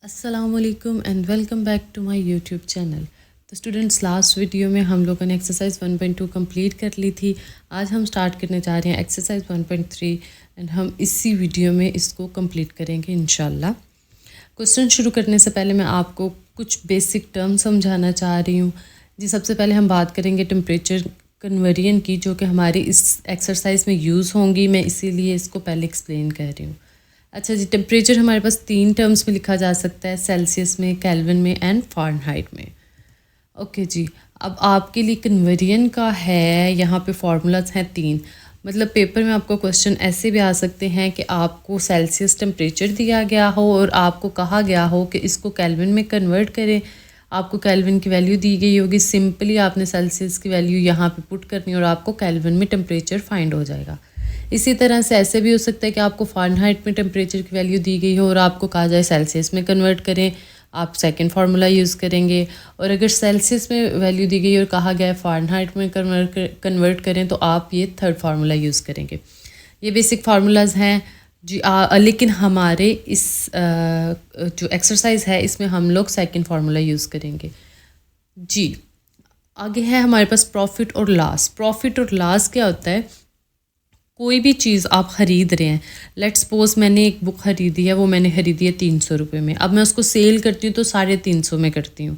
अस्सलामुअलैकुम and welcome back to my YouTube channel. तो students, last video में हम लोगों ने एक्सरसाइज 1.2 कंप्लीट कर ली थी। आज हम स्टार्ट करने जा रहे हैं एक्सरसाइज 1.3 एंड हम इसी वीडियो में इसको कंप्लीट करेंगे इंशाल्लाह। क्वेश्चन शुरू करने से पहले मैं आपको कुछ बेसिक टर्म समझाना चाह रही हूँ जी। सबसे पहले हम बात करेंगे टेम्परेचर कन्वर्जन की, जो कि हमारी इस एक्सरसाइज में यूज़ होंगी। मैं इसीलिए इसको पहले एक्सप्लेन कर रही हूँ। अच्छा जी, टेम्परेचर हमारे पास 3 टर्म्स में लिखा जा सकता है, सेल्सियस में, केल्विन में एंड फ़ारेनहाइट में। ओके जी, अब आपके लिए कन्वर्जन का है, यहाँ पे फार्मूलाज हैं 3। मतलब पेपर में आपको क्वेश्चन ऐसे भी आ सकते हैं कि आपको सेल्सियस टेम्परेचर दिया गया हो और आपको कहा गया हो कि इसको केल्विन में कन्वर्ट करें। आपको केल्विन की वैल्यू दी गई होगी, सिंपली आपने सेल्सियस की वैल्यू यहाँ पे पुट करनी और आपको केल्विन में टेम्परेचर फाइंड हो जाएगा। इसी तरह से ऐसे भी हो सकता है कि आपको फ़ारेनहाइट में टेम्परेचर की वैल्यू दी गई हो और आपको कहा जाए सेल्सियस में कन्वर्ट करें, आप सेकंड फार्मूला यूज़ करेंगे। और अगर सेल्सियस में वैल्यू दी गई और कहा गया है फ़ारेनहाइट में कन्वर्ट करें तो आप ये थर्ड फार्मूला यूज़ करेंगे। ये बेसिक फार्मूलाज हैं जी। लेकिन हमारे इस जो एक्सरसाइज है इसमें हम लोग सेकंड फार्मूला यूज़ करेंगे जी। आगे है हमारे पास प्रॉफिट और लॉस। प्रॉफिट और लॉस क्या होता है? कोई भी चीज़ आप ख़रीद रहे हैं, लेट्स सपोज मैंने एक बुक ख़रीदी है, वो मैंने ख़रीदी है 300 रुपये में। अब मैं उसको सेल करती हूँ तो 350 में करती हूँ।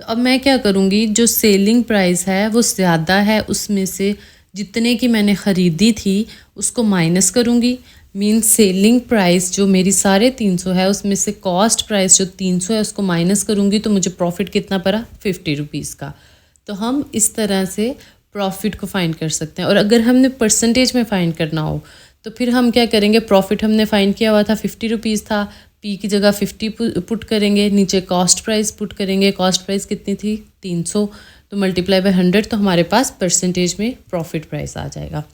तो अब मैं क्या करूँगी, जो सेलिंग प्राइस है वो ज़्यादा है, उसमें से जितने की मैंने ख़रीदी थी उसको माइनस करूँगी। मीन सेलिंग प्राइस जो मेरी 350 है उसमें से कॉस्ट प्राइस जो 300 है उसको माइनस करूँगी तो मुझे प्रॉफिट कितना पड़ा, 50 रुपीज़ का। तो हम इस तरह से प्रॉफिट को फाइंड कर सकते हैं। और अगर हमने परसेंटेज में फाइंड करना हो तो फिर हम क्या करेंगे, प्रॉफिट हमने फाइंड किया हुआ था 50 रुपीज़ था, पी की जगह 50 पुट करेंगे, नीचे कॉस्ट प्राइस पुट करेंगे। कॉस्ट प्राइस कितनी थी, 300, तो मल्टीप्लाई बाय 100 तो हमारे पास परसेंटेज में प्रॉफिट प्राइस आ जाएगा।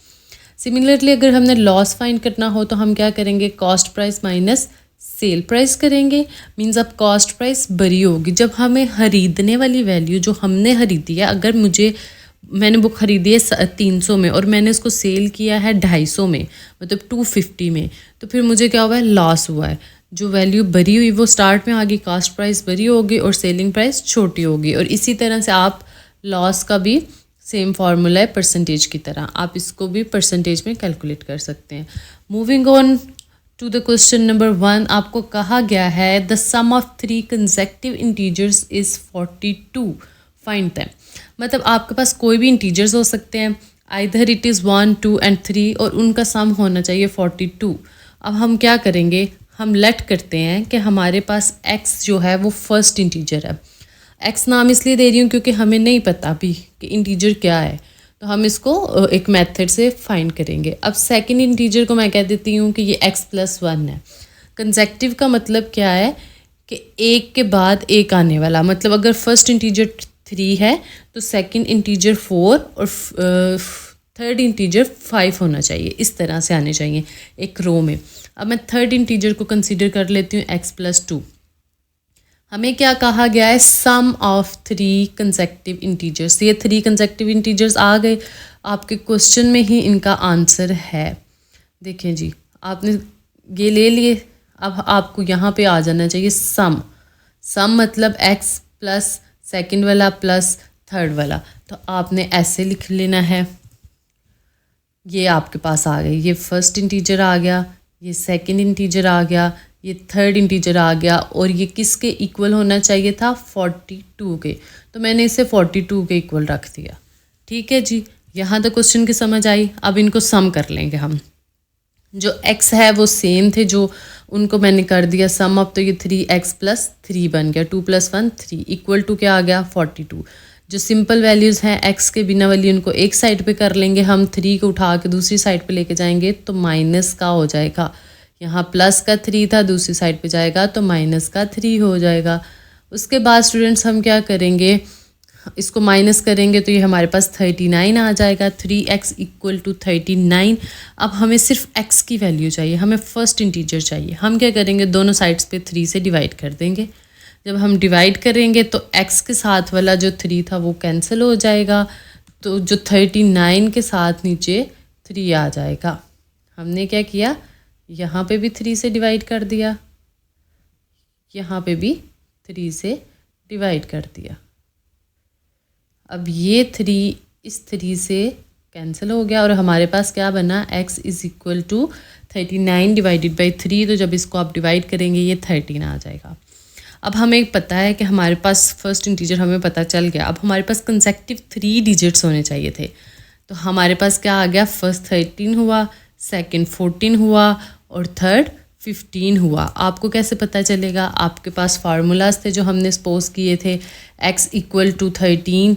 सिमिलरली अगर हमने लॉस फाइंड करना हो तो हम क्या करेंगे, cost price minus sale price करेंगे। मीन्स अब कॉस्ट प्राइस बड़ी होगी जब हमें खरीदने वाली वैल्यू जो हमने खरीदी है, अगर मैंने बुक ख़रीदी है 300 में और मैंने उसको सेल किया है 250 में, मतलब 250 में, तो फिर मुझे क्या हुआ है, लॉस हुआ है। जो वैल्यू बड़ी हुई वो स्टार्ट में आ गई, कॉस्ट प्राइस बड़ी होगी और सेलिंग प्राइस छोटी होगी। और इसी तरह से आप लॉस का भी सेम फार्मूला है परसेंटेज की तरह, आप इसको भी परसेंटेज में कैलकुलेट कर सकते हैं। Moving on to the question number 1, आपको कहा गया है the sum of 3 consecutive integers is 42, find them. मतलब आपके पास कोई भी इंटीजर्स हो सकते हैं, आइदर इट इज़ 1, 2 एंड 3, और उनका सम होना चाहिए 42। अब हम क्या करेंगे, हम लेट करते हैं कि हमारे पास x जो है वो फर्स्ट इंटीजर है। x नाम इसलिए दे रही हूँ क्योंकि हमें नहीं पता अभी कि इंटीजर क्या है, तो हम इसको एक मेथड से फाइंड करेंगे। अब सेकंड इंटीजर को मैं कह देती हूँ कि ये x+1 है। कंसेक्टिव का मतलब क्या है कि एक के बाद एक आने वाला, मतलब अगर फर्स्ट इंटीजर 3 है तो सेकंड इंटीजर 4 और थर्ड इंटीजर 5 होना चाहिए, इस तरह से आने चाहिए एक रो में। अब मैं थर्ड इंटीजर को कंसीडर कर लेती हूँ x+2। हमें क्या कहा गया है, सम ऑफ 3 कंसेक्टिव इंटीजर्स। ये 3 कंसेक्टिव इंटीजर्स आ गए, आपके क्वेश्चन में ही इनका आंसर है। देखें जी, आपने ये ले लिए, अब आपको यहाँ पे आ जाना चाहिए सम। सम मतलब x प्लस सेकंड वाला प्लस थर्ड वाला, तो आपने ऐसे लिख लेना है। ये आपके पास आ गई, ये फर्स्ट इंटीजर आ गया, ये सेकंड इंटीजर आ गया, ये थर्ड इंटीजर आ गया, और ये किसके इक्वल होना चाहिए था, 42 के। तो मैंने इसे 42 के इक्वल रख दिया। ठीक है जी, यहाँ तक क्वेश्चन की समझ आई। अब इनको सम कर लेंगे हम। जो x है वो सेम थे, जो उनको मैंने कर दिया सम अप, तो ये 3x+3 बन गया, 2 + 1 3 इक्वल टू क्या आ गया, 42। जो सिंपल वैल्यूज़ हैं x के बिना वाली उनको एक साइड पे कर लेंगे हम, 3 को उठा के दूसरी साइड पे लेके जाएंगे तो माइनस का हो जाएगा। यहाँ प्लस का 3 था, दूसरी साइड पे जाएगा तो माइनस का 3 हो जाएगा। उसके बाद स्टूडेंट्स हम क्या करेंगे, इसको माइनस करेंगे तो ये हमारे पास 39 आ जाएगा। 3x = 39। अब हमें सिर्फ x की वैल्यू चाहिए, हमें फर्स्ट इंटीजर चाहिए। हम क्या करेंगे, दोनों साइड्स पे 3 से डिवाइड कर देंगे। जब हम डिवाइड करेंगे तो x के साथ वाला जो 3 था वो कैंसिल हो जाएगा, तो जो 39 के साथ नीचे 3 आ जाएगा। हमने क्या किया, यहाँ पे भी 3 से डिवाइड कर दिया, यहाँ पे भी 3 से डिवाइड कर दिया। अब ये 3 इस 3 से कैंसिल हो गया और हमारे पास क्या बना, x is equal to 39 divided by 3। तो जब इसको आप डिवाइड करेंगे ये 13 आ जाएगा। अब हमें पता है कि हमारे पास फर्स्ट इंटीजर हमें पता चल गया। अब हमारे पास कंसेक्टिव 3 डिजिट्स होने चाहिए थे। तो हमारे पास क्या आ गया, फर्स्ट 13 हुआ, सेकंड 14 हुआ और थर्ड 15 हुआ। आपको कैसे पता चलेगा, आपके पास फार्मूलाज थे जो हमने सपोज किए थे। x इक्वल टू 13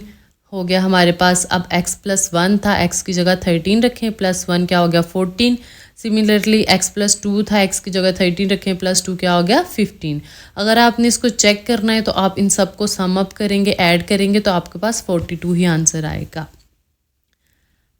हो गया हमारे पास। अब x प्लस 1 था, x की जगह 13 रखें, प्लस 1 क्या हो गया 14। सिमिलरली x प्लस 2 था, x की जगह 13 रखें, प्लस 2 क्या हो गया 15। अगर आपने इसको चेक करना है तो आप इन सबको सम अप करेंगे, ऐड करेंगे तो आपके पास 42 ही आंसर आएगा।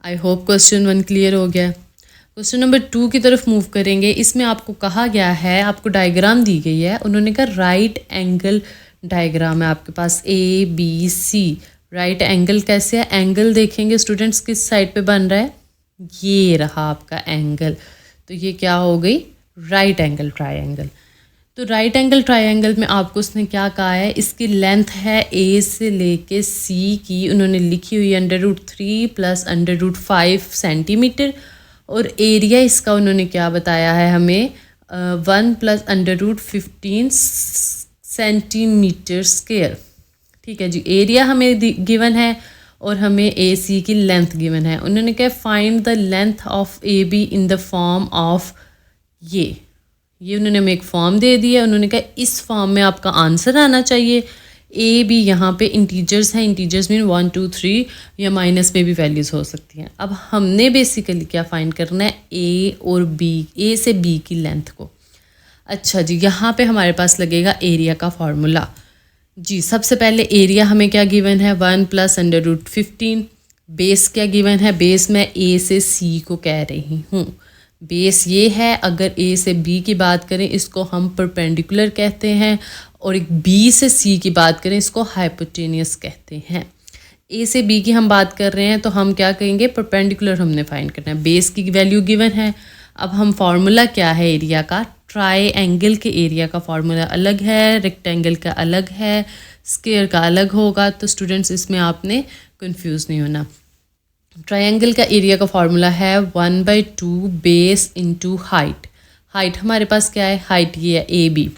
आई होप क्वेश्चन 1 क्लियर हो गया। क्वेश्चन नंबर 2 की तरफ मूव करेंगे। इसमें आपको कहा गया है, आपको डायग्राम दी गई है, उन्होंने कहा राइट एंगल डायग्राम है आपके पास ABC। राइट एंगल कैसे है, एंगल देखेंगे स्टूडेंट्स किस साइड पे बन रहा है, ये रहा आपका एंगल। तो ये क्या हो गई, राइट एंगल ट्रायंगल। तो राइट एंगल ट्रायंगल में आपको उसने क्या कहा है, इसकी लेंथ है A से लेके C की, उन्होंने लिखी हुई है √3 प्लस √5 सेंटीमीटर। और एरिया इसका उन्होंने क्या बताया है हमें, 1 प्लस √15 सेंटीमीटर स्क्वायर। ठीक है जी, एरिया हमें गिवन है और हमें AC की लेंथ गिवन है। उन्होंने कहा find the length of AB in the form of ये उन्होंने हमें एक फॉर्म दे दी है। उन्होंने कहा इस फॉर्म में आपका आंसर आना चाहिए। AB यहाँ पे इंटीजर्स हैं, इंटीजर्स मीन 1 2 3 या माइनस में भी वैल्यूज़ हो सकती हैं। अब हमने बेसिकली क्या फाइंड करना है, A और B, A से B की लेंथ को। अच्छा जी, यहाँ पे हमारे पास लगेगा एरिया का फॉर्मूला जी। सबसे पहले एरिया हमें क्या गिवन है, 1 प्लस √15। बेस क्या गिवन है, बेस मैं A से C को कह रही हूँ। बेस ये है, अगर A से B की बात करें इसको हम परपेंडिकुलर कहते हैं, और एक B से C की बात करें इसको हाइपोटेनियस कहते हैं। A से B की हम बात कर रहे हैं तो हम क्या कहेंगे, परपेंडिकुलर हमने फाइंड करना है। बेस की वैल्यू गिवन है। अब हम फार्मूला क्या है एरिया का, ट्रायंगल के एरिया का फार्मूला अलग है, रेक्टेंगल का अलग है, स्क्वायर का अलग होगा। तो स्टूडेंट्स इसमें आपने कंफ्यूज नहीं होना। ट्रायंगल का एरिया का फार्मूला है 1/2 बेस इंटू हाइट। हाइट हमारे पास क्या है, हाइट ये है AB।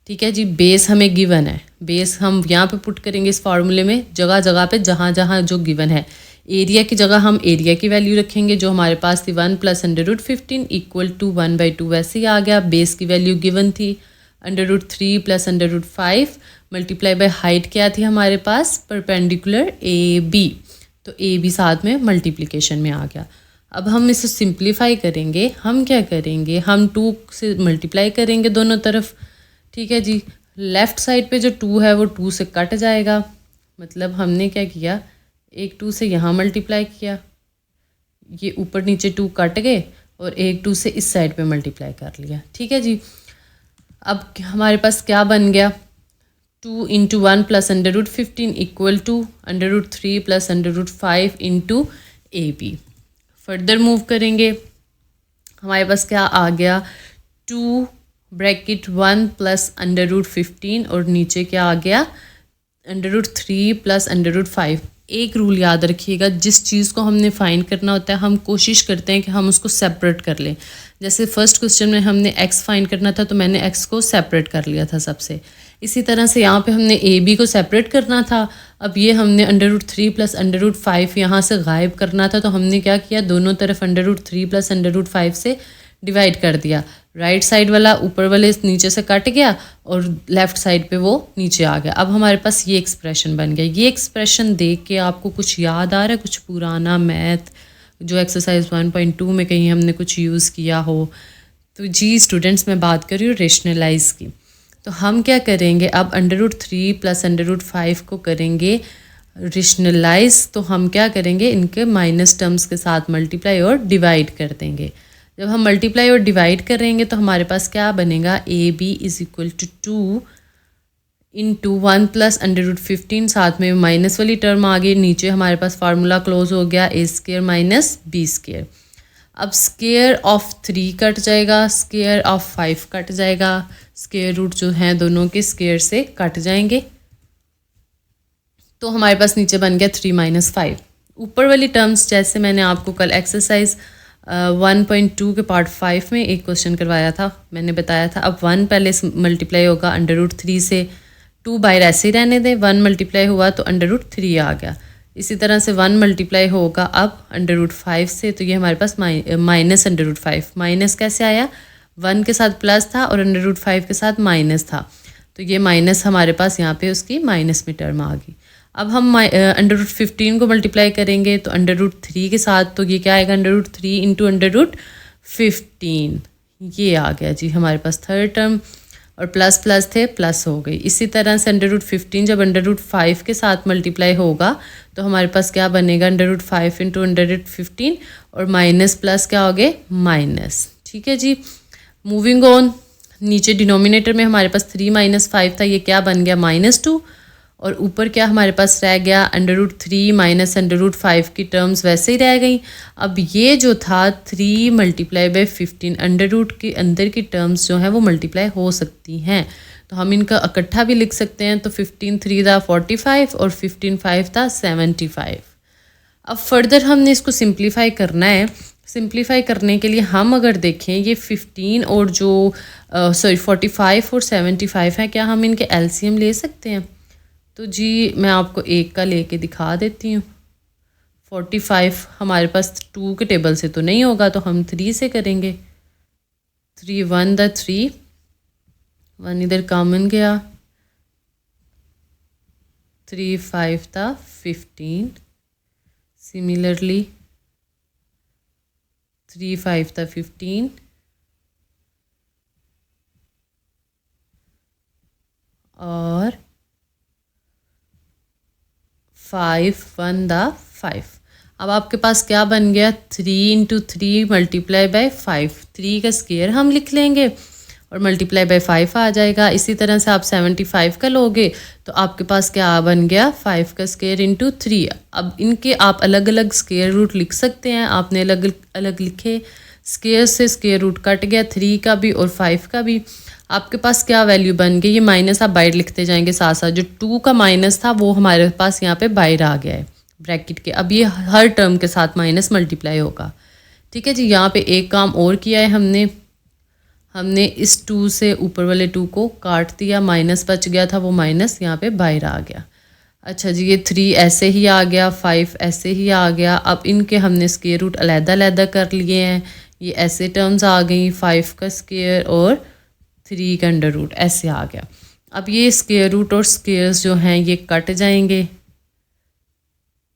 ठीक है जी, बेस हमें गिवन है, बेस हम यहाँ पे पुट करेंगे इस फार्मूले में, जगह जगह पे जहाँ जहाँ जो गिवन है। एरिया की जगह हम एरिया की वैल्यू रखेंगे जो हमारे पास थी 1 प्लस √15 इक्वल टू 1/2 वैसे ही आ गया। बेस की वैल्यू गिवन थी √3 प्लस √5 मल्टीप्लाई बाय हाइट क्या थी हमारे पास, परपेंडिकुलर AB। तो AB साथ में मल्टीप्लिकेशन में आ गया। अब हम इसे सिंप्लीफाई करेंगे, हम क्या करेंगे, हम 2 से मल्टीप्लाई करेंगे दोनों तरफ। ठीक है जी, लेफ़्ट साइड पे जो 2 है वो 2 से कट जाएगा। मतलब हमने क्या किया, एक 2 से यहाँ मल्टीप्लाई किया, ये ऊपर नीचे 2 कट गए और एक 2 से इस साइड पे मल्टीप्लाई कर लिया। ठीक है जी, अब हमारे पास क्या बन गया, 2 into 1 plus √15 equal to √3 plus √5 into AB। Further move करेंगे, हमारे पास क्या आ गया, 2 ब्रैकेट 1 प्लस √15 और नीचे क्या आ गया, √3 प्लस √5। एक रूल याद रखिएगा, जिस चीज़ को हमने फाइंड करना होता है हम कोशिश करते हैं कि हम उसको सेपरेट कर लें। जैसे फर्स्ट क्वेश्चन में हमने x फाइंड करना था तो मैंने x को सेपरेट कर लिया था सबसे। इसी तरह से यहाँ पे हमने AB को सेपरेट करना था। अब ये हमने √3 प्लस √5 यहाँ से गायब करना था, तो हमने क्या किया, दोनों तरफ √3 प्लस √5 से डिवाइड कर दिया। राइट साइड वाला ऊपर वाले नीचे से कट गया और लेफ़्ट साइड पे वो नीचे आ गया। अब हमारे पास ये एक्सप्रेशन बन गया। ये एक्सप्रेशन देख के आपको कुछ याद आ रहा है, कुछ पुराना मैथ जो एक्सरसाइज 1.2 में कहीं हमने कुछ यूज़ किया हो? तो जी स्टूडेंट्स, मैं बात कर रही हूँ रेशनलाइज की। तो हम क्या करेंगे, अब √3 प्लस √5 को करेंगे रेशनलाइज। तो हम क्या करेंगे, इनके माइनस टर्म्स के साथ मल्टीप्लाई और डिवाइड कर देंगे। जब हम मल्टीप्लाई और डिवाइड करेंगे तो हमारे पास क्या बनेगा, AB is equal to 2 into 1 plus √15, साथ में माइनस वाली टर्म आ गई, नीचे हमारे पास फार्मूला क्लोज हो गया A² माइनस B²। अब स्क्वायर ऑफ 3 कट जाएगा, स्क्वायर ऑफ 5 कट जाएगा, स्क्वायर रूट जो हैं दोनों के स्क्वायर से कट जाएंगे, तो हमारे पास नीचे बन गया 3 - 5। ऊपर वाली टर्म्स जैसे मैंने आपको कल एक्सरसाइज 1.2 के पार्ट 5 में एक क्वेश्चन करवाया था, मैंने बताया था अब 1 पहले मल्टीप्लाई होगा √3 से, 2 बाहर ऐसे ही रहने दें, 1 मल्टीप्लाई हुआ तो √3 आ गया। इसी तरह से 1 मल्टीप्लाई होगा अब √5 से, तो ये हमारे पास माइनस √5। माइनस कैसे आया, 1 के साथ प्लस था और √5 के साथ माइनस था, तो ये माइनस हमारे पास यहाँ पे उसकी माइनस में टर्म आ गई। अब हम √15 को मल्टीप्लाई करेंगे तो √3 के साथ, तो ये क्या आएगा, √3 × √15, ये आ गया जी हमारे पास थर्ड टर्म, और प्लस प्लस थे प्लस हो गई। इसी तरह से √15 जब √5 के साथ मल्टीप्लाई होगा तो हमारे पास क्या बनेगा, √5 × √15, और माइनस प्लस क्या हो गए, माइनस। ठीक है जी, मूविंग ऑन। नीचे डिनोमिनेटर में हमारे पास 3 - 5 था, ये क्या बन गया, -2, और ऊपर क्या हमारे पास रह गया, √3 - √5 की टर्म्स वैसे ही रह गई। अब ये जो था 3 × 15, अंडर के अंदर की टर्म्स जो हैं वो मल्टीप्लाई हो सकती हैं, तो हम इनका इकट्ठा भी लिख सकते हैं। तो 15 3 था 45 और 15 5 था 75। अब फर्दर हमने इसको सिंप्लीफाई करना है। सिंप्लीफाई करने के लिए हम अगर देखें ये 15 और जो 45 और 75 है, क्या हम इनके एलसीएम ले सकते हैं? तो जी मैं आपको एक का लेके दिखा देती हूँ। 45 हमारे पास 2 के टेबल से तो नहीं होगा, तो हम 3 से करेंगे। 3 1 द 3, 1 इधर कॉमन गया, 3 5 था 15, सिमिलरली 3 5 था 15, और 5 1 द 5। अब आपके पास क्या बन गया, 3 × 3 × 5। 3 का स्क्वायर हम लिख लेंगे और मल्टीप्लाई बाय 5 आ जाएगा। इसी तरह से आप 75 का लोगे तो आपके पास क्या बन गया, 5 का स्क्वायर × 3। अब इनके आप अलग अलग स्क्वायर रूट लिख सकते हैं, आपने अलग अलग लिखे, स्क्वायर से स्क्वायर रूट कट गया, 3 का भी और 5 का भी। आपके पास क्या वैल्यू बन गई, ये माइनस आप बाहर लिखते जाएंगे साथ साथ, जो 2 का माइनस था वो हमारे पास यहाँ पे बाहर आ गया है ब्रैकेट के। अब ये हर टर्म के साथ माइनस मल्टीप्लाई होगा। ठीक है जी, यहाँ पे एक काम और किया है हमने इस 2 से ऊपर वाले 2 को काट दिया, माइनस बच गया था, वो माइनस यहाँ पे बाहर आ गया। अच्छा जी, ये 3 ऐसे ही आ गया, 5 ऐसे ही आ गया। अब इनके हमने स्क्वायर रूट अलग-अलग कर लिए हैं, ये ऐसे टर्म्स आ गई, 5 का स्क्वायर और 3 का अंडर रूट ऐसे आ गया। अब ये स्क्वायर रूट और स्क्वायर्स जो हैं ये कट जाएंगे,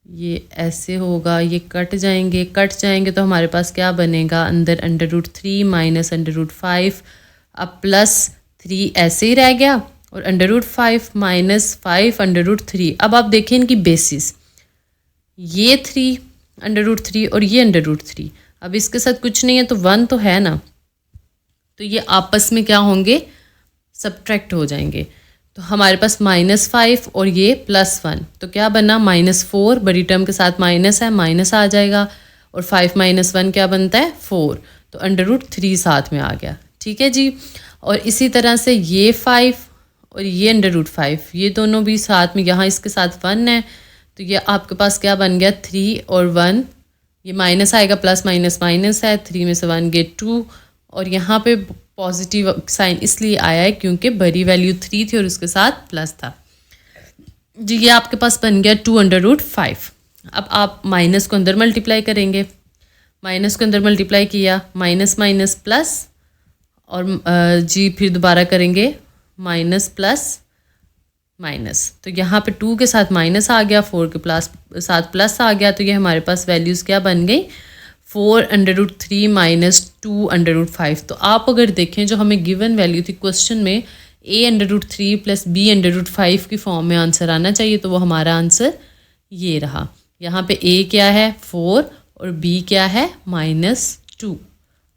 ये ऐसे होगा, ये कट जाएंगे तो हमारे पास क्या बनेगा, अंदर √3 माइनस √5, अब प्लस 3 ऐसे ही रह गया और √5 माइनस 5 √3। अब आप देखें इनकी बेसिस, ये 3 √3 और ये √3। अब इसके साथ कुछ नहीं है तो 1 तो है ना, तो ये आपस में क्या होंगे, सब्ट्रैक्ट हो जाएंगे। तो हमारे पास -5 और ये +1, तो क्या बना, -4, बड़ी टर्म के साथ माइनस है, माइनस आ जाएगा, और 5 - 1 क्या बनता है, 4, तो √3 साथ में आ गया। ठीक है जी, और इसी तरह से ये 5 और ये √5, ये दोनों भी साथ में, यहाँ इसके साथ 1 है, तो ये आपके पास क्या बन गया, 3 और 1, ये माइनस आएगा, प्लस माइनस माइनस है, 3 में से 1 गए 2, और यहाँ पे पॉजिटिव साइन इसलिए आया है क्योंकि बड़ी वैल्यू 3 थी और उसके साथ प्लस था जी। ये आपके पास बन गया 2 √5। अब आप माइनस को अंदर मल्टीप्लाई करेंगे, माइनस को अंदर मल्टीप्लाई किया, माइनस माइनस प्लस, और जी फिर दोबारा करेंगे माइनस प्लस माइनस, तो यहाँ पे 2 के साथ माइनस आ गया, 4 के साथ प्लस आ गया, तो ये हमारे पास वैल्यूज़ क्या बन गई, 4 √3 माइनस 2 √5। तो आप अगर देखें जो हमें गिवन वैल्यू थी क्वेश्चन में, a √3 प्लस b √5 की फॉर्म में आंसर आना चाहिए, तो वो हमारा आंसर ये रहा। यहाँ पे a क्या है 4 और b क्या है -2।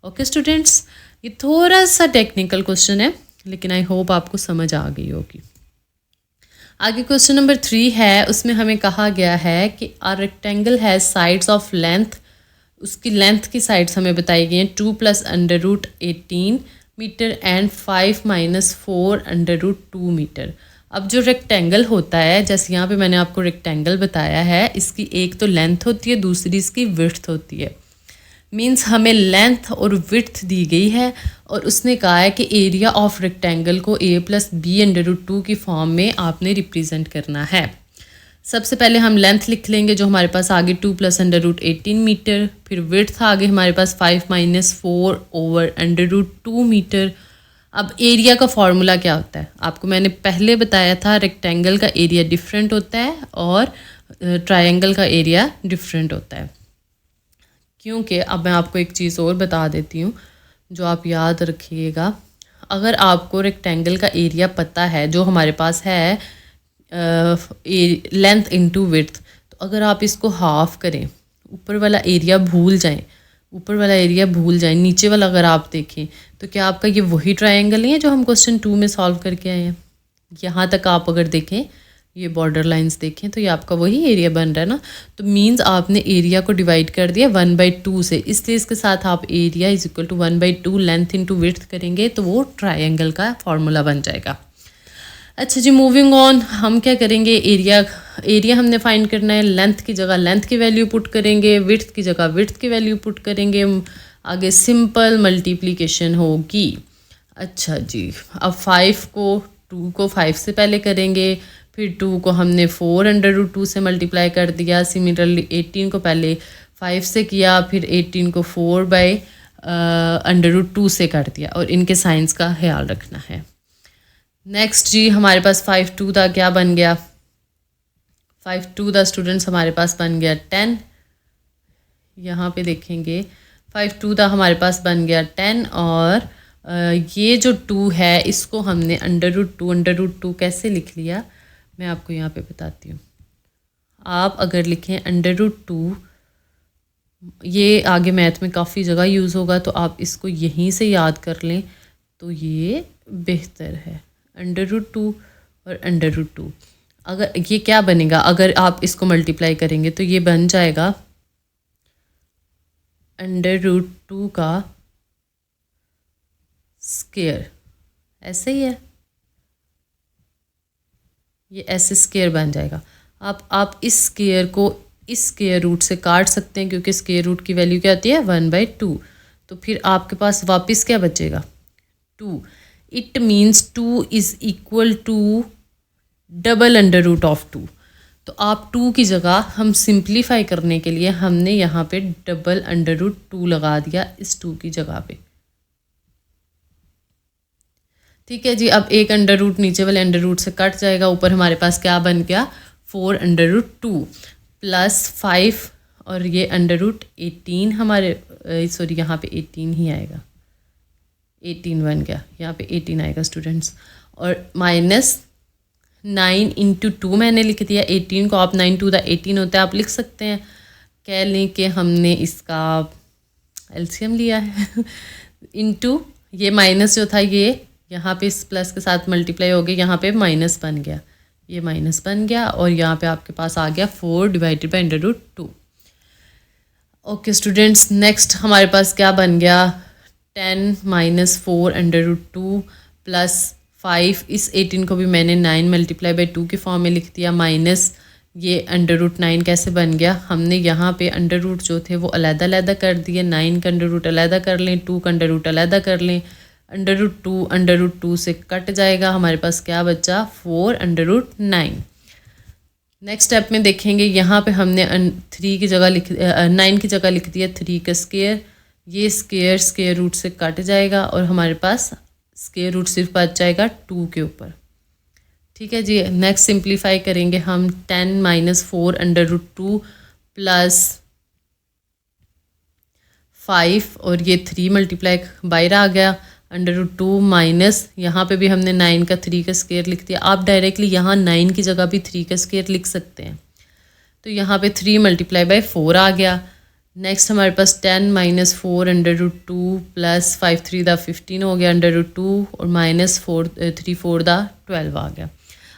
ओके स्टूडेंट्स, ये थोड़ा सा टेक्निकल क्वेश्चन है लेकिन आई होप आपको समझ आ गई होगी। आगे क्वेश्चन नंबर 3 है, उसमें हमें कहा गया है कि a rectangle has sides of length, उसकी लेंथ की साइड्स हमें बताई गई हैं 2 + √18 metre and 5 minus 4 under root 2 metre. अब जो रेक्टेंगल होता है, जैसे यहाँ पे मैंने आपको रेक्टेंगल बताया है, इसकी एक तो लेंथ होती है, दूसरी इसकी विड्थ होती है। मीन्स हमें लेंथ और विड्थ दी गई है और उसने कहा है कि एरिया ऑफ रेक्टेंगल को a plus b under root 2 की फॉर्म में आपने रिप्रेजेंट करना है। सबसे पहले हम लेंथ लिख लेंगे जो हमारे पास आगे 2 प्लस अंडर रूट 18 मीटर, फिर विड्थ आगे हमारे पास 5 minus 4 over under root 2 metre. अब एरिया का फॉर्मूला क्या होता है, आपको मैंने पहले बताया था, रेक्टेंगल का एरिया डिफरेंट होता है और ट्रायंगल का एरिया डिफरेंट होता है। क्योंकि अब मैं आपको एक चीज़ और बता देती हूँ जो आप याद रखिएगा। अगर आपको रेक्टेंगल का एरिया पता है जो हमारे पास है लेंथ इनटू विड्थ, तो अगर आप इसको हाफ करें, ऊपर वाला एरिया भूल जाएं, नीचे वाला अगर आप देखें तो क्या आपका ये वही ट्रायंगल नहीं है जो हम क्वेश्चन 2 में सॉल्व करके आए हैं। यहाँ तक आप अगर देखें, ये बॉर्डर लाइंस देखें, तो ये आपका वही एरिया बन रहा है ना। तो मीन्स आपने एरिया को डिवाइड कर दिया 1/2 से, इसलिए इसके साथ आप area is equal to 1/2 length into width करेंगे तो वो ट्रायंगल का फॉर्मूला बन जाएगा। अच्छा जी, मूविंग ऑन, हम क्या करेंगे, एरिया हमने फाइंड करना है। लेंथ की जगह लेंथ की वैल्यू पुट करेंगे, विड्थ की जगह विड्थ की वैल्यू पुट करेंगे, आगे सिंपल मल्टीप्लिकेशन होगी। अच्छा जी, अब 2 को 5 से पहले करेंगे, फिर 2 को हमने 4 अंडर रूट 2 से मल्टीप्लाई कर दिया। सिमिलरली 18 को पहले 5 से किया, फिर 18 को 4 बाई अंडर रूट 2 से कर दिया, और इनके साइंस का ख्याल रखना है। नेक्स्ट जी, हमारे पास 5/2 था, क्या बन गया, 5/2 द स्टूडेंट्स हमारे पास बन गया 10। यहाँ पे देखेंगे 5/2 द हमारे पास बन गया 10, और ये जो 2 है इसको हमने अंडर रूट 2 कैसे लिख लिया, मैं आपको यहाँ पे बताती हूँ। आप अगर लिखें अंडर रूट 2, ये आगे मैथ में काफ़ी जगह यूज़ होगा, तो आप इसको यहीं से याद कर लें तो ये बेहतर है। अंडर रूट 2 और अंडर रूट 2, अगर ये क्या बनेगा, अगर आप इसको मल्टीप्लाई करेंगे तो ये बन जाएगा अंडर रूट 2 का स्क्वायर, ऐसे ही है, ये ऐसे स्क्वायर बन जाएगा। आप इस स्क्वायर को इस स्क्वायर रूट से काट सकते हैं, क्योंकि स्क्वायर रूट की वैल्यू क्या होती है 1/2। तो फिर आपके पास वापस क्या बचेगा 2। It means 2 is equal to double under root of 2। तो आप 2 की जगह हम सिंप्लीफाई करने के लिए हमने यहाँ पे डबल अंडर रूट 2 लगा दिया इस 2 की जगह पे। ठीक है जी, अब एक अंडर रूट नीचे वाले अंडर रूट से कट जाएगा, ऊपर हमारे पास क्या बन गया 4 अंडर रूट 2 प्लस 5, और ये अंडर रूट 18 हमारे सॉरी यहाँ पे 18 ही आएगा, 18 बन गया, यहाँ पे 18 आएगा स्टूडेंट्स, और माइनस 9 इंटू 2 मैंने लिख दिया 18 को। आप 9 2 18 होता है, आप लिख सकते हैं, कह लें कि हमने इसका एलसीएम लिया है इंटू ये माइनस जो था ये यहाँ पे इस प्लस के साथ मल्टीप्लाई हो गया, यहाँ पे माइनस बन गया, ये माइनस बन गया, और यहाँ पे आपके पास आ गया 4 divided by under root 2। Okay students, next हमारे पास क्या बन गया 10 माइनस 4 अंडर रूट 2 प्लस 5, इस 18 को भी मैंने 9 मल्टीप्लाई बाई 2 के फॉर्म में लिख दिया, माइनस ये अंडर रूट 9 कैसे बन गया, हमने यहाँ पे अंडर रूट जो थे वो अलग-अलग कर दिए, 9 का अंडर रूट अलग कर लें, 2 का अंडर रूट अलग कर लें, अंडर रूट 2 से कट जाएगा, हमारे पास क्या बचा 4 अंडर रूट 9। नेक्स्ट स्टेप में देखेंगे, यहाँ पे हमने 3 की जगह 9 की जगह लिख दिया 3 का स्क्वायर, ये स्क्वायर रूट से कट जाएगा, और हमारे पास स्क्वायर रूट सिर्फ बच जाएगा 2 के ऊपर। ठीक है जी, नेक्स्ट सिंप्लीफाई करेंगे हम 10 माइनस 4 अंडर रूट 2 प्लस 5, और ये 3 मल्टीप्लाई बाहर आ गया, अंडर रूट 2 माइनस यहाँ पे भी हमने 9 का 3 का स्क्वायर लिख दिया। आप डायरेक्टली यहाँ 9 की जगह भी 3 का स्क्वायर लिख सकते हैं, तो यहाँ पे 3 मल्टीप्लाई बाई 4 आ गया। नेक्स्ट हमारे पास 10 माइनस 4 अंडर रूट 2 प्लस 5 3 दा 15 हो गया अंडर रूट 2, और माइनस 3 4 दा 12 आ गया।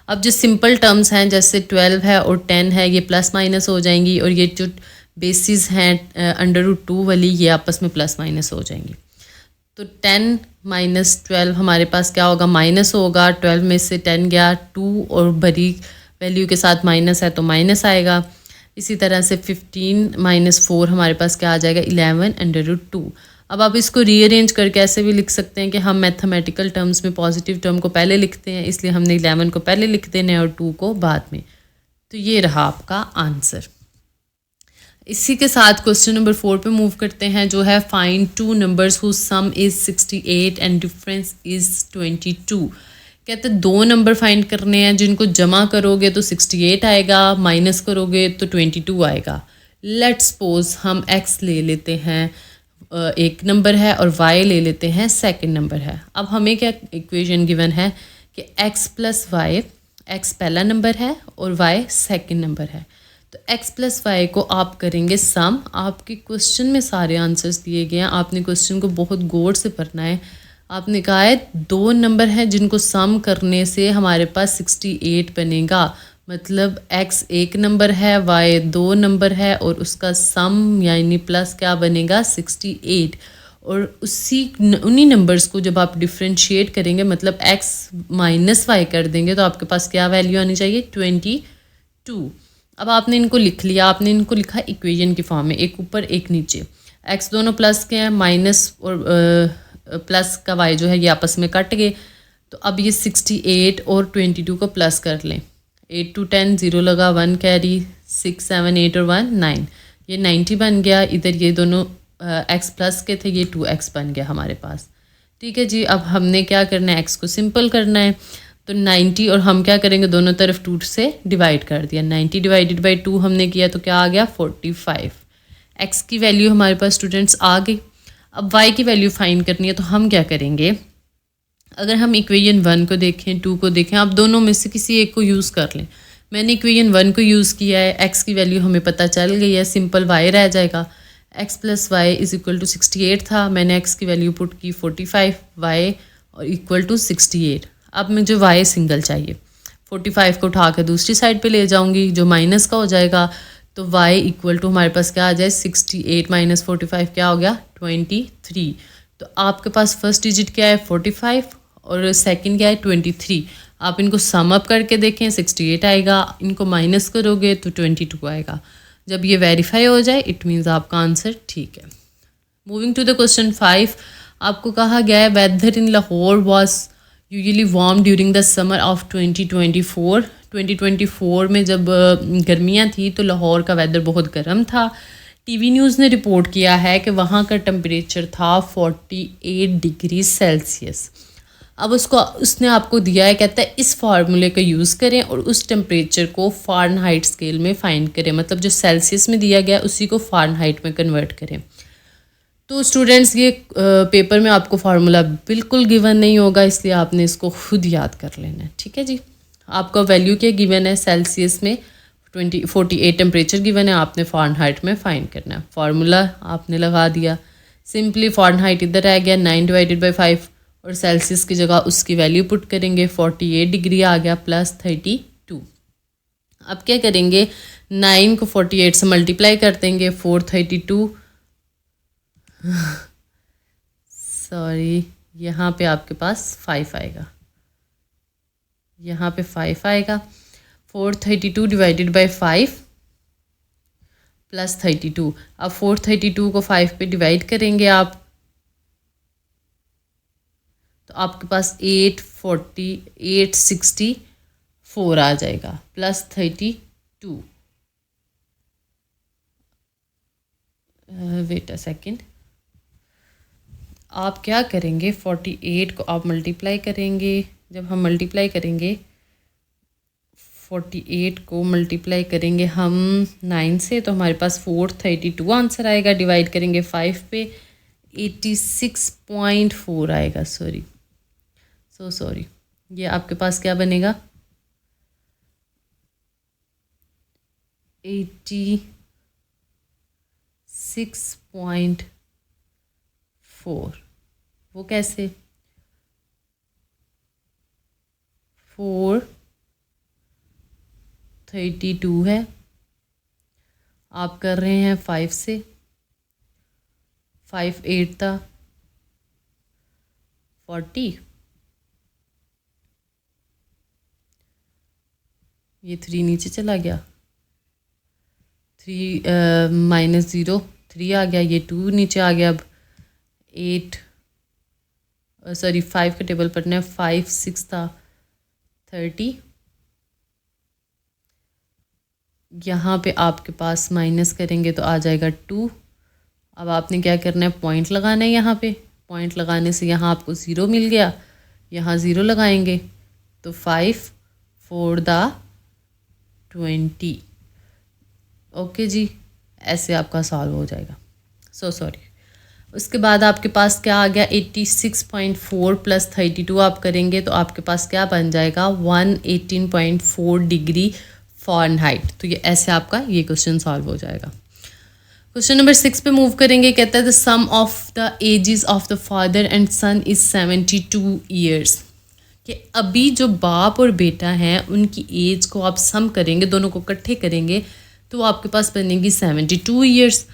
अब जो सिंपल टर्म्स हैं जैसे 12 है और 10 है, ये प्लस माइनस हो जाएंगी, और ये जो बेसिस हैं अंडर रूट 2 वाली ये आपस में प्लस माइनस हो जाएंगी। तो 10 माइनस 12 हमारे पास क्या होगा, माइनस होगा। 12 में से 10 गया, 2 और बड़ी वैल्यू के साथ माइनस है तो माइनस आएगा। इसी तरह से 15 माइनस 4 हमारे पास क्या आ जाएगा, 11/√2। अब आप इसको रीअरेंज करके ऐसे भी लिख सकते हैं कि हम मैथमेटिकल टर्म्स में पॉजिटिव टर्म को पहले लिखते हैं, इसलिए हमने 11 को पहले लिख देना है और 2 को बाद में। तो ये रहा आपका आंसर। इसी के साथ क्वेश्चन नंबर 4 पे मूव करते हैं, जो है find 2 numbers whose sum is 68 and difference is 22। कहते हैं 2 नंबर फाइंड करने हैं जिनको जमा करोगे तो 68 आएगा, माइनस करोगे तो 22 आएगा। लेट्स सपोज हम x ले लेते हैं, एक नंबर है, और y ले लेते हैं, सेकंड नंबर है। अब हमें क्या इक्वेशन गिवन है कि x प्लस वाई, x पहला नंबर है और y सेकंड नंबर है। तो x प्लस वाई को आप करेंगे सम। आपके क्वेश्चन में सारे आंसर्स दिए गए हैं, आपने क्वेश्चन को बहुत गौर से पढ़ना है। आपने कहा है 2 नंबर हैं जिनको सम करने से हमारे पास 68 बनेगा, मतलब x एक नंबर है, y 2 नंबर है, और उसका सम यानी प्लस क्या बनेगा, 68। और उन्हीं नंबर्स को जब आप डिफ्रेंशिएट करेंगे, मतलब x माइनस वाई कर देंगे, तो आपके पास क्या वैल्यू आनी चाहिए, 22। अब आपने इनको लिख लिया, आपने इनको लिखा इक्वेशन की फॉर्म में, एक ऊपर एक नीचे। x दोनों प्लस के हैं, माइनस और प्लस का y जो है ये आपस में कट गए। तो अब ये 68 और 22 को प्लस कर लें। 8 to 10 0 लगा, 1 कैरी, 6 7 8 और 1 9, ये 90 बन गया। इधर ये दोनों x प्लस के थे, ये 2x बन गया हमारे पास। ठीक है जी। अब हमने क्या करना है, x को सिंपल करना है। तो 90 और हम क्या करेंगे, दोनों तरफ 2 से डिवाइड कर दिया। 90 डिवाइडेड बाई 2 हमने किया तो क्या आ गया, 45। x की वैल्यू हमारे पास स्टूडेंट्स आ गई। अब y की वैल्यू फाइंड करनी है, तो हम क्या करेंगे, अगर हम इक्वेशन 1 को देखें, 2 को देखें, आप दोनों में से किसी एक को यूज़ कर लें। मैंने इक्वेशन 1 को यूज़ किया है, x की वैल्यू हमें पता चल गई है, सिंपल y रह जाएगा। x plus y is equal to 68 था, मैंने x की वैल्यू पुट की 45, y और इक्वल टू 68। अब मुझे y सिंगल चाहिए, 45 को उठा कर दूसरी साइड पे ले जाऊंगी, जो माइनस का हो जाएगा। तो y इक्वल टू हमारे पास क्या आ जाए, 68 माइनस 45 क्या हो गया, 23। तो आपके पास फर्स्ट डिजिट क्या है, 45, और सेकंड क्या है, 23। आप इनको सम अप करके देखें, 68 आएगा, इनको माइनस करोगे तो 22 आएगा। जब ये वेरीफाई हो जाए इट मीन्स आपका आंसर ठीक है। मूविंग टू द क्वेश्चन 5, आपको कहा गया है weather in Lahore was usually warm during the summer of 2024। 2024 में जब गर्मियाँ थी तो लाहौर का वेदर बहुत गर्म था। टीवी न्यूज़ ने रिपोर्ट किया है कि वहाँ का टेम्परेचर था 48 डिग्री सेल्सियस। अब उसने आपको दिया है, कहता है इस फार्मूले का यूज़ करें और उस टेम्परेचर को फ़ारेनहाइट स्केल में फाइंड करें, मतलब जो सेल्सियस में दिया गया उसी को फ़ारेनहाइट में कन्वर्ट करें। तो स्टूडेंट्स ये पेपर में आपको फार्मूला बिल्कुल गिवन नहीं होगा, इसलिए आपने इसको खुद याद कर लेना है। ठीक है जी। आपका वैल्यू क्या गिवन है, सेल्सियस में 48 टेम्परेचर गिवन है, आपने फ़ारेनहाइट में फाइंड करना है। फार्मूला आपने लगा दिया, सिंपली फ़ारेनहाइट इधर आ गया, 9 डिवाइडेड बाई 5, और सेल्सियस की जगह उसकी वैल्यू पुट करेंगे, 48 डिग्री आ गया प्लस 32। अब क्या करेंगे, 9 को 48 से मल्टीप्लाई कर देंगे, 432 सॉरी यहाँ पे आपके पास 5 आएगा, यहाँ पे 5 आएगा। 432 डिवाइडेड बाई 5 प्लस 32। अब 432 को 5 पे डिवाइड करेंगे आप, तो आपके पास 864 आ जाएगा प्लस 32। वेट अ सेकेंड, आप क्या करेंगे, 48 को आप मल्टीप्लाई करेंगे। जब हम मल्टीप्लाई करेंगे 48 को मल्टीप्लाई करेंगे हम 9 से, तो हमारे पास 432 आंसर आएगा। डिवाइड करेंगे 5 पे, 86.4 आएगा। सॉरी, ये आपके पास क्या बनेगा, 86.4। वो कैसे, 432 है, आप कर रहे हैं 5 से, 5 8 था, 40, ये 3 नीचे चला गया, 3 माइनस 0 3 आ गया, ये 2 नीचे आ गया। अब 8 सॉरी 5 का टेबल पढ़ना है, 5 6 था 30, यहाँ पे आपके पास माइनस करेंगे तो आ जाएगा 2। अब आपने क्या करना है, पॉइंट लगाना है यहाँ पे, पॉइंट लगाने से यहाँ आपको 0 मिल गया, यहाँ 0 लगाएंगे तो 5 4 20। ओके जी, ऐसे आपका सॉल्व हो जाएगा। सॉरी उसके बाद आपके पास क्या आ गया, 86.4 प्लस 32 आप करेंगे तो आपके पास क्या बन जाएगा, 118.4 डिग्री फ़ारेनहाइट। तो ये ऐसे आपका ये क्वेश्चन सॉल्व हो जाएगा। क्वेश्चन नंबर 6 पे मूव करेंगे। कहता है the sum of the ages of the father and son is 72 years. कि अभी जो बाप और बेटा हैं उनकी एज को आप सम करेंगे, दोनों को इकट्ठे करेंगे तो आपके पास बनेगी 72 ईयर्स।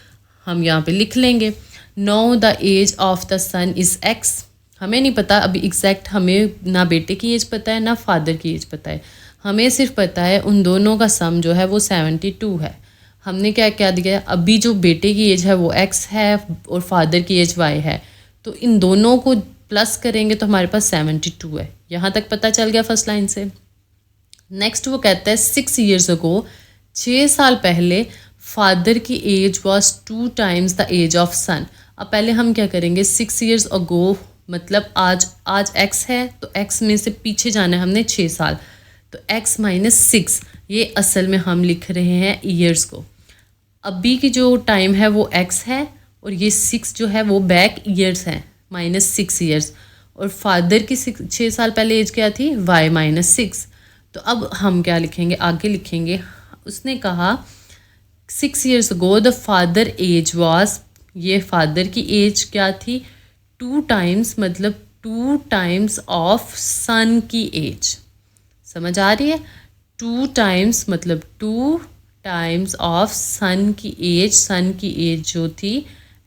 हम यहाँ पे लिख लेंगे no the age of the son is x. हमें नहीं पता अभी एग्जैक्ट, हमें ना बेटे की एज पता है ना फादर की एज पता है, हमें सिर्फ पता है उन दोनों का सम जो है वो 72 है। हमने क्या क्या दिया, अभी जो बेटे की एज है वो x है और फादर की एज y है, तो इन दोनों को प्लस करेंगे तो हमारे पास 72 है। यहाँ तक पता चल गया फर्स्ट लाइन से। नेक्स्ट वो कहता है 6 ईयर्स अगो, 6 साल पहले फादर की age was 2 times the age of son. अब पहले हम क्या करेंगे, 6 ईयर्स अगो मतलब आज x है तो x में से पीछे जाना है हमने 6 साल, तो x माइनस 6, ये असल में हम लिख रहे हैं ईयर्स को। अभी की जो टाइम है वो x है और ये 6 जो है वो बैक ईयर्स है, माइनस 6 ईयर्स। और फादर की 6 साल पहले एज क्या थी, y माइनस 6। तो अब हम क्या लिखेंगे, आगे लिखेंगे, उसने कहा 6 years ago the father age was, ये फादर की एज क्या थी, 2 टाइम्स मतलब 2 टाइम्स ऑफ सन की एज। समझ आ रही है, 2 टाइम्स मतलब 2 टाइम्स ऑफ सन की एज। सन की एज जो थी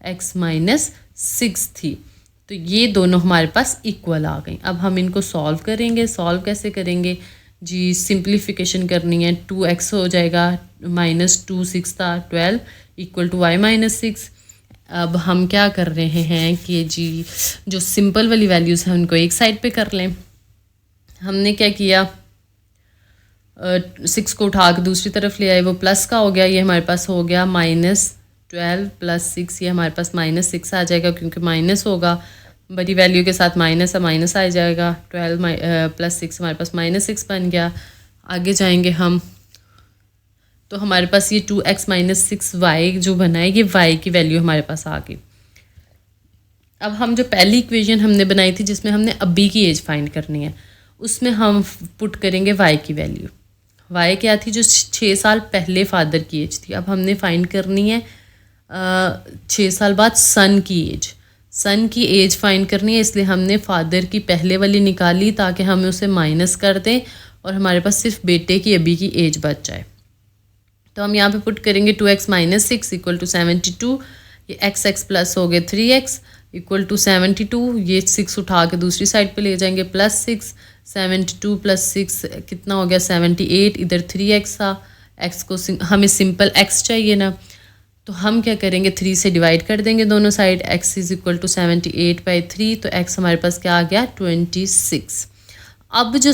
x माइनस 6 थी, तो ये दोनों हमारे पास इक्वल आ गई। अब हम इनको सॉल्व करेंगे। सॉल्व कैसे करेंगे जी, सिंप्लीफिकेशन करनी है, 2x हो जाएगा माइनस 2 6 था 12 इक्वल टू y माइनस 6। अब हम क्या कर रहे हैं कि जी जो सिंपल वाली वैल्यूज़ हैं उनको एक साइड पे कर लें। हमने क्या किया, 6 को उठा के दूसरी तरफ ले आए, वो प्लस का हो गया, ये हमारे पास हो गया माइनस 12 प्लस 6, ये हमारे पास माइनस 6 आ जाएगा क्योंकि माइनस होगा, बड़ी वैल्यू के साथ माइनस है, माइनस आ जाएगा। 12 प्लस 6 हमारे पास माइनस 6 बन गया। आगे जाएंगे हम तो हमारे पास ये 2x माइनस 6y जो बना है, ये y की वैल्यू हमारे पास आ गई। अब हम जो पहली इक्वेशन हमने बनाई थी जिसमें हमने अभी की एज फाइंड करनी है, उसमें हम पुट करेंगे y की वैल्यू। y क्या थी, जो 6 साल पहले फादर की एज थी। अब हमने फाइंड करनी है 6 साल बाद सन की एज। सन की एज फाइंड करनी है, इसलिए हमने फादर की पहले वाली निकाली ताकि हम उसे माइनस कर दें और हमारे पास सिर्फ बेटे की अभी की एज बच जाए। तो हम यहाँ पे पुट करेंगे 2x माइनस 6 इक्वल टू 72, ये x प्लस हो गए 3x इक्वल टू 72, ये 6 उठा के दूसरी साइड पे ले जाएंगे प्लस 6, 72 प्लस 6 कितना हो गया 78, इधर 3x था, x को हमें सिंपल x चाहिए ना, तो हम क्या करेंगे 3 से डिवाइड कर देंगे दोनों side, x is equal to 78/3, तो x हमारे पास क्या आ गया 26। अब जो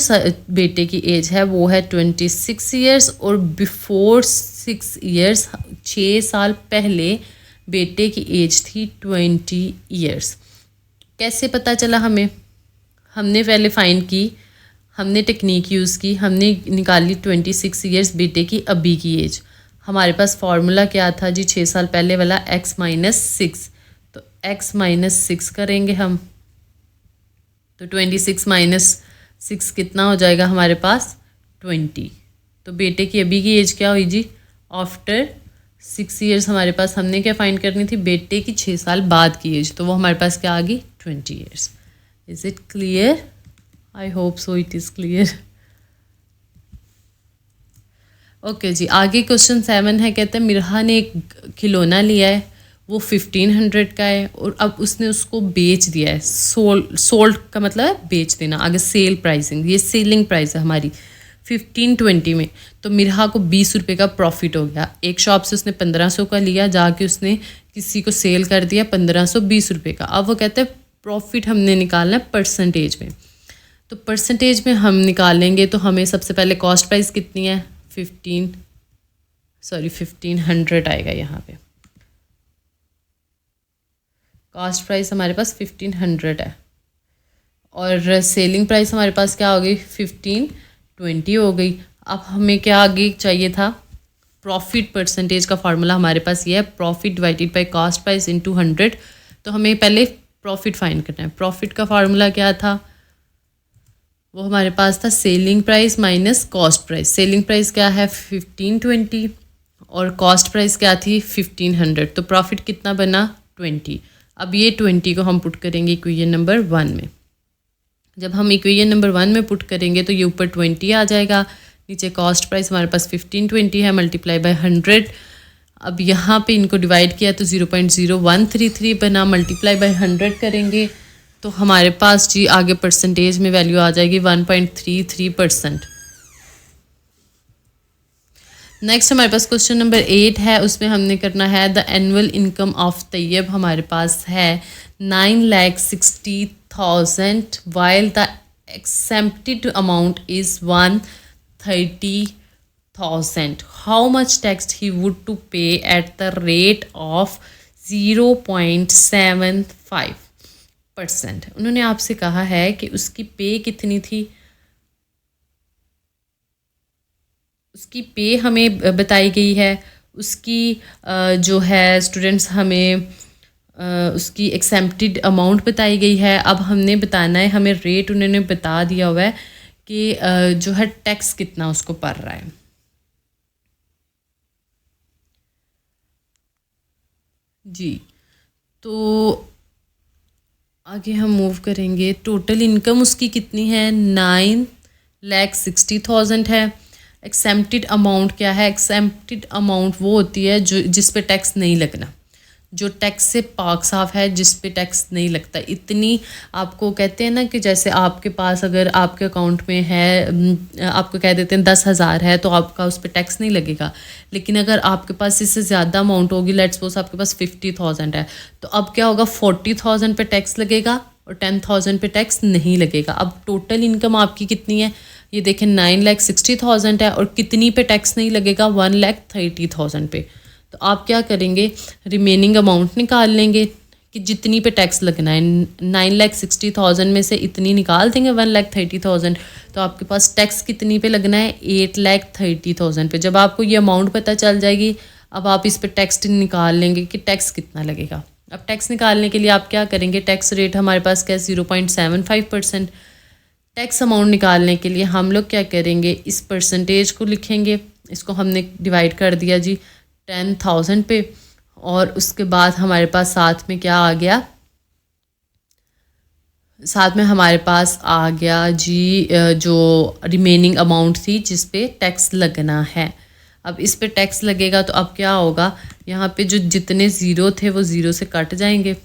बेटे की एज है वो है 26 ईयर्स और बिफोर 6 ईयर्स 6 साल पहले बेटे की एज थी 20 ईयर्स। कैसे पता चला हमें, हमने पहले फाइंड की, हमने टेक्निक यूज़ की, हमने निकाली 26 ईयर्स बेटे की अभी की एज। हमारे पास फार्मूला क्या था जी, 6 साल पहले वाला x माइनस 6, तो x माइनस 6 करेंगे हम, तो 26 माइनस 6 कितना हो जाएगा हमारे पास 20। तो बेटे की अभी की एज क्या हुई जी, आफ्टर 6 ईयर्स हमारे पास हमने क्या फाइंड करनी थी, बेटे की 6 साल बाद की एज, तो वो हमारे पास क्या आ गई 20 years. Is it clear? I hope so it is clear. Okay जी, आगे क्वेश्चन 7 है। कहते हैं मिरहा ने एक खिलौना लिया है, वो 1500 का है और अब उसने उसको बेच दिया है। सोल्ड का मतलब है बेच देना, आगे सेल प्राइसिंग, ये सेलिंग प्राइस है हमारी 1520 में। तो मिरहा को 20 रुपये का प्रॉफिट हो गया। एक शॉप से उसने 1500 का लिया, जाके उसने किसी को सेल कर दिया 1520 रुपये का। अब वो कहते हैं प्रॉफिट हमने निकालना है परसेंटेज में। तो परसेंटेज में हम निकालेंगे तो हमें सबसे पहले कॉस्ट प्राइस कितनी है 1500 आएगा। यहाँ पे कॉस्ट प्राइस हमारे पास 1500 है और सेलिंग प्राइस हमारे पास क्या हो गई 1520 हो गई। अब हमें क्या आगे चाहिए था, प्रॉफिट परसेंटेज का फार्मूला हमारे पास ये है, profit divided by cost price into 100। तो हमें पहले प्रॉफिट फाइंड करना है। प्रॉफिट का फार्मूला क्या था, वो हमारे पास था selling price minus cost price. Selling price क्या है 1520 और कॉस्ट प्राइस क्या थी 1500। तो प्रॉफिट कितना बना 20। अब ये 20 को हम पुट करेंगे इक्वेशन नंबर 1 में। जब हम इक्वेशन नंबर 1 में पुट करेंगे तो ये ऊपर 20 आ जाएगा, नीचे कॉस्ट प्राइस हमारे पास 1520 है मल्टीप्लाई बाय 100। अब यहाँ पे इनको डिवाइड किया तो 0.0133 बना, मल्टीप्लाई बाय 100 करेंगे तो हमारे पास जी आगे परसेंटेज में वैल्यू आ जाएगी 1.33%। नेक्स्ट हमारे पास क्वेश्चन नंबर 8 है, उसमें हमने करना है the annual income of Tayyab हमारे पास है 9,60,000 while the exempted amount is 130,000। How much tax he would to pay at the rate of 0.75%। उन्होंने आपसे कहा है कि उसकी पे कितनी थी, उसकी पे हमें बताई गई है, उसकी जो है स्टूडेंट्स हमें उसकी एक्सेम्प्टेड अमाउंट बताई गई है। अब हमने बताना है, हमें रेट उन्होंने बता दिया हुआ है कि जो है टैक्स कितना उसको पड़ रहा है। जी तो आगे हम मूव करेंगे। टोटल इनकम उसकी कितनी है 9,60,000 है। एक्सेम्प्टेड अमाउंट क्या है, एक्सेम्प्टेड अमाउंट वो होती है जो जिस पे टैक्स नहीं लगना, जो टैक्स से पाक साफ है, जिस पे टैक्स नहीं लगता। इतनी आपको कहते हैं ना कि जैसे आपके पास अगर आपके अकाउंट में है, आपको कह देते हैं 10,000 है तो आपका उस पर टैक्स नहीं लगेगा। लेकिन अगर आपके पास इससे ज़्यादा अमाउंट होगी, लेट्स सपोज आपके पास 50,000 है, तो अब क्या होगा 40,000 पे टैक्स लगेगा और 10,000 पे टैक्स नहीं लगेगा। अब टोटल इनकम आपकी कितनी है, ये देखें 9,60,000 है और कितनी पे टैक्स नहीं लगेगा 1,30,000 पे। तो आप क्या करेंगे, रिमेनिंग अमाउंट निकाल लेंगे कि जितनी पे टैक्स लगना है। 9,60,000 में से इतनी निकाल देंगे 1,30,000, तो आपके पास टैक्स कितनी पे लगना है 8,30,000 पे। जब आपको ये अमाउंट पता चल जाएगी, अब आप इस पर टैक्स निकाल लेंगे कि टैक्स कितना लगेगा। अब टैक्स निकालने के लिए आप क्या करेंगे, टैक्स रेट हमारे पास क्या 0.75%। टैक्स अमाउंट निकालने के लिए हम लोग क्या करेंगे, इस परसेंटेज को लिखेंगे, इसको हमने डिवाइड कर दिया जी 10,000 पे और उसके बाद हमारे पास साथ में क्या आ गया, साथ में हमारे पास आ गया जी जो रिमेनिंग अमाउंट थी जिस पे टैक्स लगना है। अब इस पे टैक्स लगेगा तो अब क्या होगा, यहाँ पे जो जितने ज़ीरो थे वो ज़ीरो से कट जाएंगे।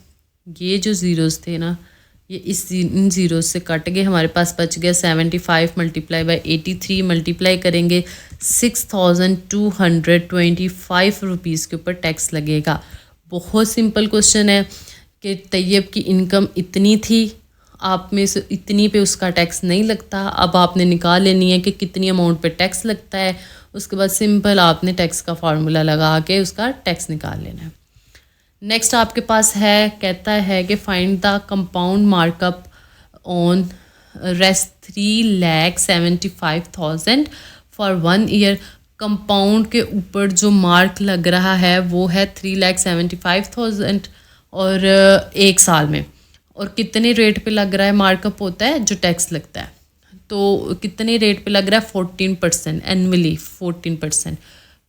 ये जो ज़ीरोज़ थे ना, ये इन ज़ीरो से कट गए, हमारे पास बच गया 75 मल्टीप्लाई बाई 83 मल्टीप्लाई करेंगे 6,225 रुपीज़ के ऊपर टैक्स लगेगा। बहुत सिंपल क्वेश्चन है कि तैयब की इनकम इतनी थी, आप में से इतनी पे उसका टैक्स नहीं लगता। अब आपने निकाल लेनी है कि कितनी अमाउंट पे टैक्स लगता है, उसके बाद सिंपल आपने टैक्स का फार्मूला लगा के उसका टैक्स निकाल लेना है। नेक्स्ट आपके पास है, कहता है कि find the compound markup on rest 3,75,000 for 1 year. Compound के ऊपर जो मार्क लग रहा है वो है 3,75,000 और 1 साल में, और कितने रेट पे लग रहा है, मार्कअप होता है जो टैक्स लगता है, तो कितने रेट पे लग रहा है 14%, एनुअली 14%।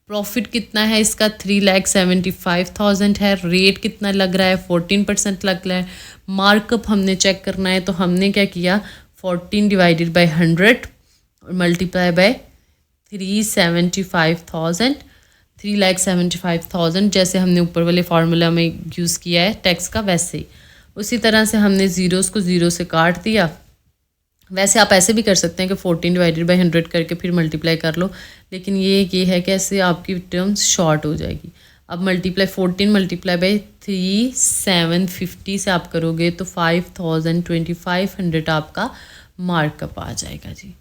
प्रॉफिट कितना है इसका 3,75,000 है, रेट कितना लग रहा है 14% लग रहा है। मार्कअप हमने चेक करना है तो हमने क्या किया 14 डिवाइडेड बाई 100 और मल्टीप्लाई बाय 375,000। 3,75,000 जैसे हमने ऊपर वाले फार्मूला में यूज़ किया है टैक्स का, वैसे ही उसी तरह से हमने ज़ीरोज़ को ज़ीरो से काट दिया। वैसे आप ऐसे भी कर सकते हैं कि 14/100 करके फिर मल्टीप्लाई कर लो, लेकिन ये है कि ऐसे आपकी टर्म्स शॉर्ट हो जाएगी। अब 14 मल्टीप्लाई बाई 3,750 से आप करोगे तो 5,2500 आपका मार्कअप आ जाएगा जी।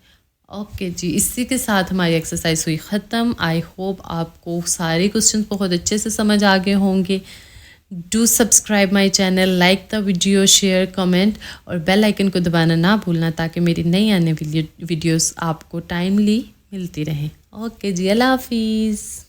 ओके जी, इसी के साथ हमारी एक्सरसाइज हुई ख़त्म। आई होप आपको सारे क्वेश्चन बहुत अच्छे से समझ आ गए होंगे। Do subscribe my channel, like the video, share, comment और बेल आइकन को दबाना ना भूलना ताकि मेरी नई आने वीडियोस आपको टाइमली मिलती रहें। ओके जी, अल्लाह हाफिज़।